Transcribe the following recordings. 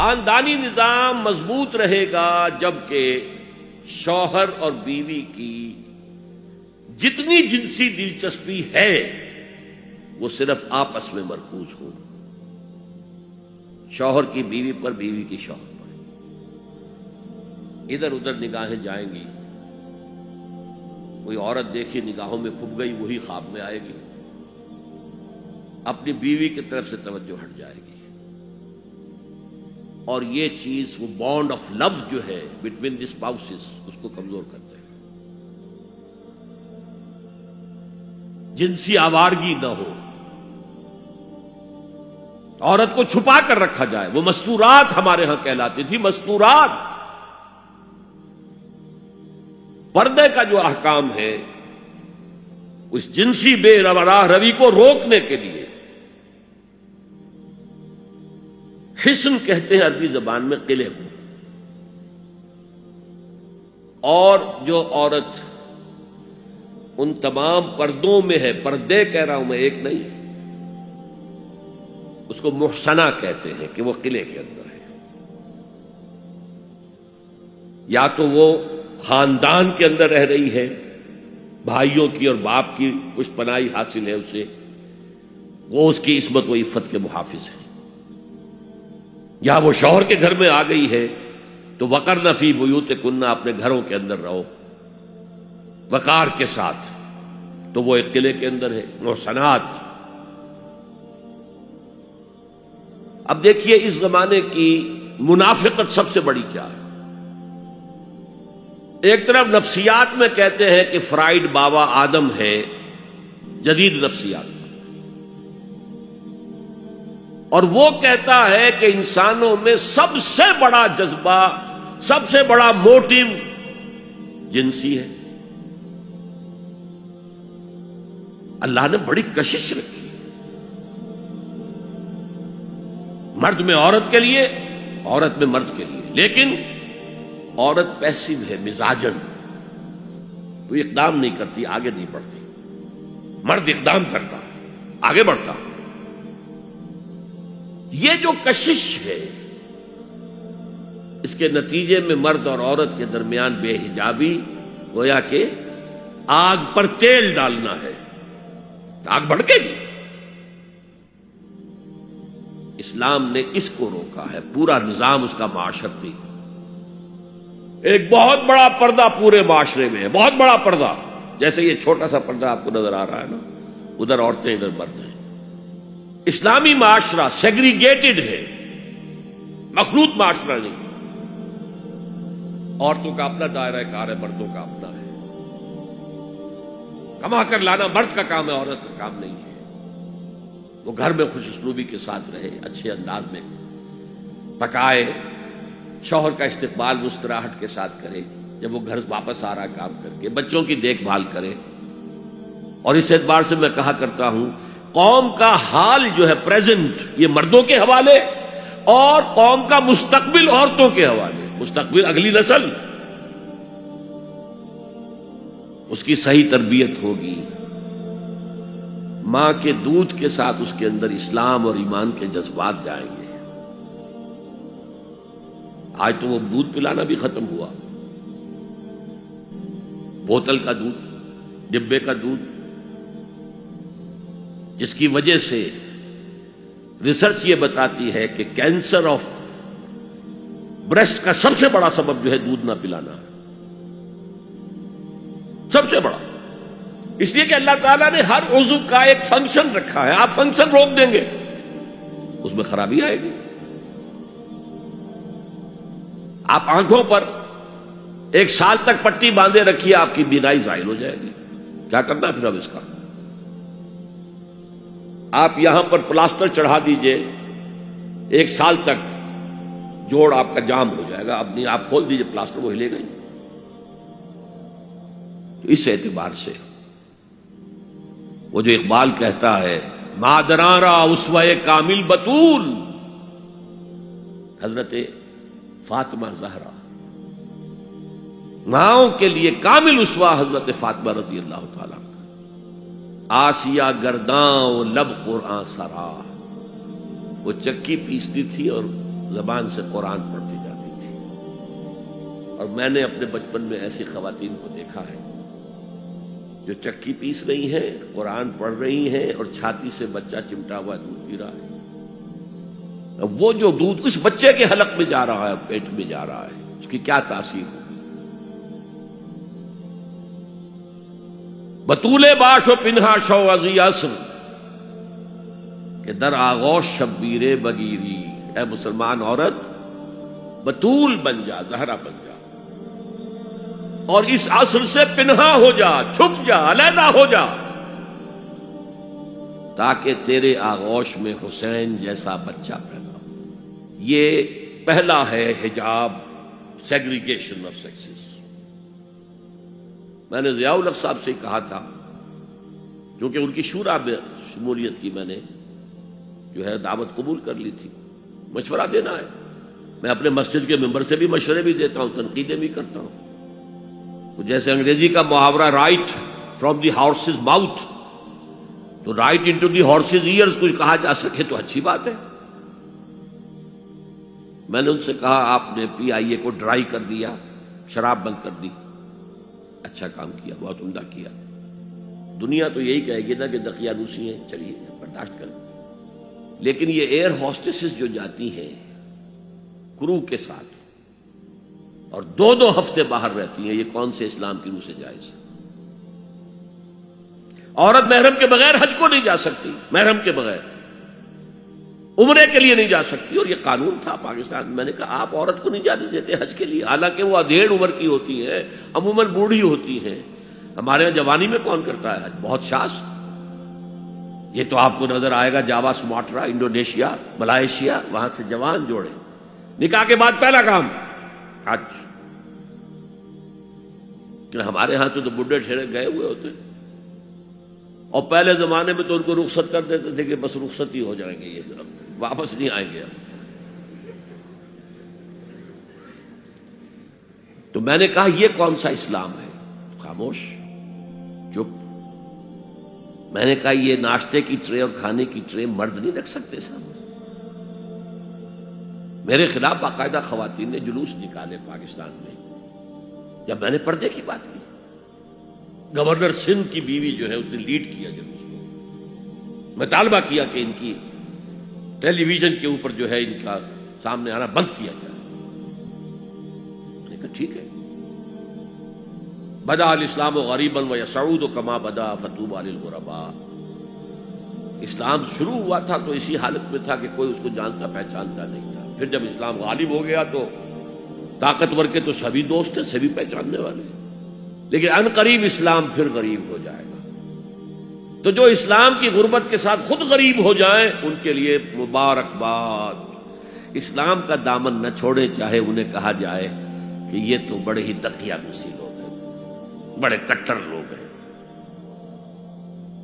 خاندانی نظام مضبوط رہے گا جبکہ شوہر اور بیوی کی جتنی جنسی دلچسپی ہے وہ صرف آپس میں مرکوز ہو، شوہر کی بیوی پر، بیوی کی شوہر پر۔ ادھر ادھر نگاہیں جائیں گی، کوئی عورت دیکھی نگاہوں میں کھپ گئی، وہی خواب میں آئے گی، اپنی بیوی کی طرف سے توجہ ہٹ جائے گی، اور یہ چیز وہ بانڈ آف لو جو ہے بٹوین دی اسپاؤسز اس کو کمزور کرتے ہیں۔ جنسی آوارگی نہ ہو، عورت کو چھپا کر رکھا جائے، وہ مستورات ہمارے ہاں کہلاتی تھی، مستورات۔ پردے کا جو احکام ہے اس جنسی بے راہ روی کو روکنے کے لیے، حسن کہتے ہیں عربی زبان میں قلعے کو، اور جو عورت ان تمام پردوں میں ہے، پردے کہہ رہا ہوں میں، ایک نہیں ہے، اس کو محسنہ کہتے ہیں کہ وہ قلعے کے اندر ہے، یا تو وہ خاندان کے اندر رہ رہی ہے، بھائیوں کی اور باپ کی کچھ پناہی حاصل ہے اسے، وہ اس کی عصمت و عفت کے محافظ ہے، یا وہ شوہر کے گھر میں آ گئی ہے تو وقرن فی بیوتکن، اپنے گھروں کے اندر رہو وقار کے ساتھ، تو وہ ایک قلعے کے اندر ہے، محسنات۔ اب دیکھیے اس زمانے کی منافقت سب سے بڑی کیا ہے۔ ایک طرف نفسیات میں کہتے ہیں کہ فرائیڈ بابا آدم ہے، جدید نفسیات، اور وہ کہتا ہے کہ انسانوں میں سب سے بڑا جذبہ، سب سے بڑا موٹیو جنسی ہے۔ اللہ نے بڑی کشش رکھی، مرد میں عورت کے لیے، عورت میں مرد کے لیے، لیکن عورت پیسو ہے مزاجن، وہ اقدام نہیں کرتی، آگے نہیں بڑھتی، مرد اقدام کرتا، آگے بڑھتا۔ یہ جو کشش ہے، اس کے نتیجے میں مرد اور عورت کے درمیان بے حجابی گویا کہ آگ پر تیل ڈالنا ہے، آگ بھڑکے گی۔ اسلام نے اس کو روکا ہے، پورا نظام اس کا معاشرتی، ایک بہت بڑا پردہ پورے معاشرے میں ہے، بہت بڑا پردہ، جیسے یہ چھوٹا سا پردہ آپ کو نظر آ رہا ہے نا، ادھر عورتیں ادھر مرد ہیں۔ اسلامی معاشرہ سیگریگیٹڈ ہے، مخلوط معاشرہ نہیں، عورتوں کا اپنا دائرہ کار ہے، مردوں کا اپنا ہے، کما کر لانا مرد کا کام ہے، عورت کا کام نہیں ہے۔ وہ گھر میں خوش اسلوبی کے ساتھ رہے، اچھے انداز میں پکائے، شوہر کا استقبال مسکراہٹ کے ساتھ کرے، جب وہ گھر واپس آ رہا کام کر کے، بچوں کی دیکھ بھال کرے۔ اور اس اعتبار سے میں کہا کرتا ہوں، قوم کا حال جو ہے پریزنٹ، یہ مردوں کے حوالے، اور قوم کا مستقبل عورتوں کے حوالے۔ مستقبل اگلی نسل، اس کی صحیح تربیت ہوگی، ماں کے دودھ کے ساتھ اس کے اندر اسلام اور ایمان کے جذبات جائیں گے۔ آج تو وہ دودھ پلانا بھی ختم ہوا، بوتل کا دودھ، ڈبے کا دودھ، جس کی وجہ سے ریسرچ یہ بتاتی ہے کہ کینسر آف بریسٹ کا سب سے بڑا سبب جو ہے دودھ نہ پلانا ہے، سب سے بڑا، اس لیے کہ اللہ تعالیٰ نے ہر عضو کا ایک فنکشن رکھا ہے، آپ فنکشن روک دیں گے اس میں خرابی آئے گی۔ آپ آنکھوں پر 1 سال تک پٹی باندھے رکھیے، آپ کی بینائی زائل ہو جائے گی، کیا کرنا ہے پھر اب اس کا؟ آپ یہاں پر پلاسٹر چڑھا دیجئے، 1 سال تک جوڑ آپ کا جام ہو جائے گا، اب نہیں، آپ کھول دیجئے پلاسٹر، وہ ہلے گا ہی۔ تو اس اعتبار سے وہ جو اقبال کہتا ہے، مادراں را اسوہ کامل بطول، حضرت فاطمہ زہرا، ماؤں کے لیے کامل اسوہ حضرت فاطمہ رضی اللہ تعالیٰ، آسیہ گرداں و لب قرآن سرا، وہ چکی پیستی تھی اور زبان سے قرآن پڑھتی جاتی تھی، اور میں نے اپنے بچپن میں ایسی خواتین کو دیکھا ہے جو چکی پیس رہی ہیں، قرآن پڑھ رہی ہیں، اور چھاتی سے بچہ چمٹا ہوا دودھ پی رہا ہے۔ اب وہ جو دودھ اس بچے کے حلق میں جا رہا ہے، پیٹ میں جا رہا ہے، اس کی کیا تاثیر ہوگی؟ بطول باش و پنہا شو ازی عصر کہ در آغوش شبیر بگیری، اے مسلمان عورت بطول بن جا، زہرا بن جا، اور اس عصر سے پنہا ہو جا، چھپ جا، علیحدہ ہو جا، تاکہ تیرے آغوش میں حسین جیسا بچہ پیدا ہو۔ یہ پہلا ہے حجاب، سیگریگیشن آف سیکسز۔ میں نے ضیاء الحق صاحب سے کہا تھا، کیونکہ ان کی شورا میں شمولیت کی میں نے جو ہے دعوت قبول کر لی تھی، مشورہ دینا ہے۔ میں اپنے مسجد کے ممبر سے بھی مشورے بھی دیتا ہوں، تنقیدیں بھی کرتا ہوں۔ تو جیسے انگریزی کا محاورہ right from the horse's mouth, تو right into the horse's ears کچھ کہا جا سکے تو اچھی بات ہے۔ میں نے ان سے کہا آپ نے پی آئی اے کو ڈرائی کر دیا، شراب بند کر دی، اچھا کام کیا، بہت عمدہ کیا۔ دنیا تو یہی کہے گی نا کہ دقیانوسی ہیں، چلیے برداشت کریں، لیکن یہ ایئر ہوسٹسز جو جاتی ہیں کرو کے ساتھ اور دو دو ہفتے باہر رہتی ہیں، یہ کون سے اسلام کی روح سے جائز ہے؟ عورت محرم کے بغیر حج کو نہیں جا سکتی، محرم کے بغیر عمرے کے لیے نہیں جا سکتی، اور یہ قانون تھا پاکستان میں۔ میں نے کہا آپ عورت کو نہیں جانے دیتے حج کے لیے، حالانکہ وہ ادھیڑ عمر کی ہوتی ہے، عموماً بوڑھی ہوتی ہیں۔ ہمارے یہاں جوانی میں کون کرتا ہے حج؟ بہت شاذ۔ یہ تو آپ کو نظر آئے گا جاوا، سماٹرا، انڈونیشیا، ملائیشیا، وہاں سے جوان جوڑے نکاح کے بعد پہلا کام حج۔ کہ ہمارے ہاں تو بڈھے ٹھہرے گئے ہوئے ہوتے، اور پہلے زمانے میں تو ان کو رخصت کر دیتے تھے کہ بس رخصت ہی ہو جائیں گے، یہ واپس نہیں آئیں گے۔ تو میں نے کہا یہ کون سا اسلام ہے؟ خاموش، چپ۔ میں نے کہا یہ ناشتے کی ٹرے اور کھانے کی ٹرے مرد نہیں رکھ سکتے سامنے؟ میرے خلاف باقاعدہ خواتین نے جلوس نکالے پاکستان میں جب میں نے پردے کی بات کی۔ گورنر سندھ کی بیوی جو ہے اس نے لیڈ کیا جلوس کو۔ میں طالبہ کیا کہ ان کی ٹیلی ویژن کے اوپر جو ہے ان کا سامنے آنا بند کیا جائے۔ میں نے کہا ٹھیک ہے۔ بدا الاسلام غریبا ویسعود کما بدا فطوبی للغرباء۔ اسلام شروع ہوا تھا تو اسی حالت میں تھا کہ کوئی اس کو جانتا پہچانتا نہیں تھا، پھر جب اسلام غالب ہو گیا تو طاقتور کے تو سبھی دوست ہیں، سبھی پہچاننے والے ہیں، لیکن ان قریب اسلام پھر غریب ہو جائے گا۔ تو جو اسلام کی غربت کے ساتھ خود غریب ہو جائیں ان کے لیے مبارکباد۔ اسلام کا دامن نہ چھوڑے، چاہے انہیں کہا جائے کہ یہ تو بڑے ہی دقیانوسی لوگ ہیں، بڑے کٹر لوگ ہیں۔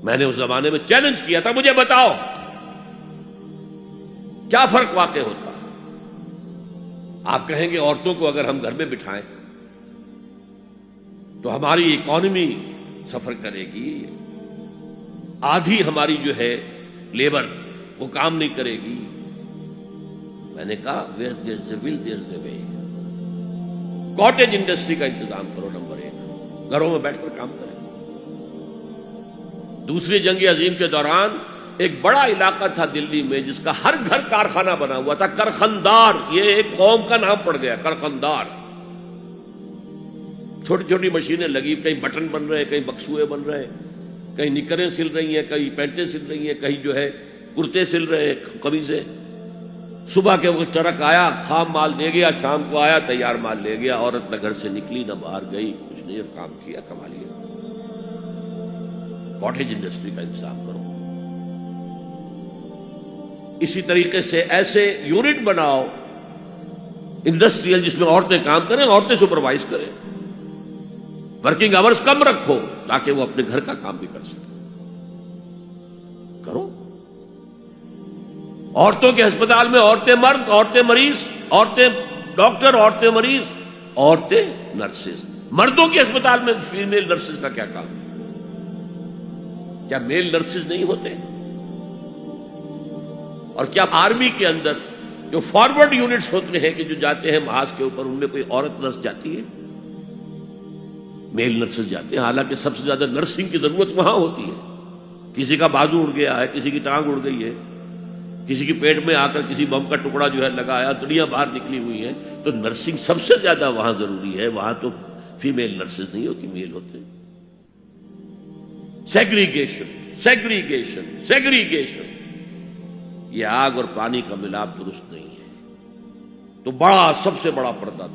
میں نے اس زمانے میں چیلنج کیا تھا، مجھے بتاؤ کیا فرق واقع ہوتا؟ آپ کہیں گے عورتوں کو اگر ہم گھر میں بٹھائیں تو ہماری اکانومی سفر کرے گی، آدھی ہماری جو ہے لیبر وہ کام نہیں کرے گی۔ میں نے کہا where there's a will there's a way۔ Cottage industry کا انتظام کرو، نمبر 1، گھروں میں بیٹھ کر کام کریں۔ دوسری جنگ عظیم کے دوران ایک بڑا علاقہ تھا دلی میں جس کا ہر گھر کارخانہ بنا ہوا تھا، کرخندار، یہ ایک قوم کا نام پڑ گیا، کرخندار۔ چھوٹی چھوٹی مشینیں لگی، کہیں بٹن بن رہے ہیں، کہیں بکسوئے بن رہے ہیں، کہیں نکریں سل رہی ہیں، کہیں پینٹیں سل رہی ہیں، کہیں جو ہے کرتے سل رہے ہیں، قمیضیں۔ صبح کے وقت ٹرک آیا، خام مال دے گیا، شام کو آیا، تیار مال لے گیا۔ عورت نہ گھر سے نکلی نہ باہر گئی، کچھ نہیں، کام کیا، کما لیا۔ کاٹیج انڈسٹری کا انتظام کرو۔ اسی طریقے سے ایسے یونٹ بناؤ انڈسٹریل جس میں عورتیں کام کریں، عورتیں سپروائز کریں، ورکنگ آورز کم رکھو تاکہ وہ اپنے گھر کا کام بھی کر سکیں۔ کرو۔ عورتوں کے ہسپتال میں عورتیں مرد، عورتیں مریض، عورتیں ڈاکٹر، عورتیں مریض، عورتیں نرسز۔ مردوں کے ہسپتال میں فیمیل نرسز کا کیا کام؟ کیا میل نرسز نہیں ہوتے؟ اور کیا آرمی کے اندر جو فارورڈ یونٹس ہوتے ہیں کہ جو جاتے ہیں محاذ کے اوپر، ان میں کوئی عورت نرس جاتی ہے؟ میل نرسز جاتے ہیں، حالانکہ سب سے زیادہ نرسنگ کی ضرورت وہاں ہوتی ہے. کسی کا بازو اڑ گیا ہے، کسی کی ٹانگ اڑ گئی ہے، کسی کے پیٹ میں آ کر کسی بم کا ٹکڑا جو ہے لگایا، تڑیاں باہر نکلی ہوئی ہیں، تو نرسنگ سب سے زیادہ وہاں ضروری ہے. وہاں تو فیمیل نرسز نہیں ہوتی، میل ہوتے ہیں. سیگریگیشن سیگریگیشن سیگریگیشن، یہ آگ اور پانی کا ملاپ درست نہیں ہے. تو بڑا، سب سے بڑا پردہ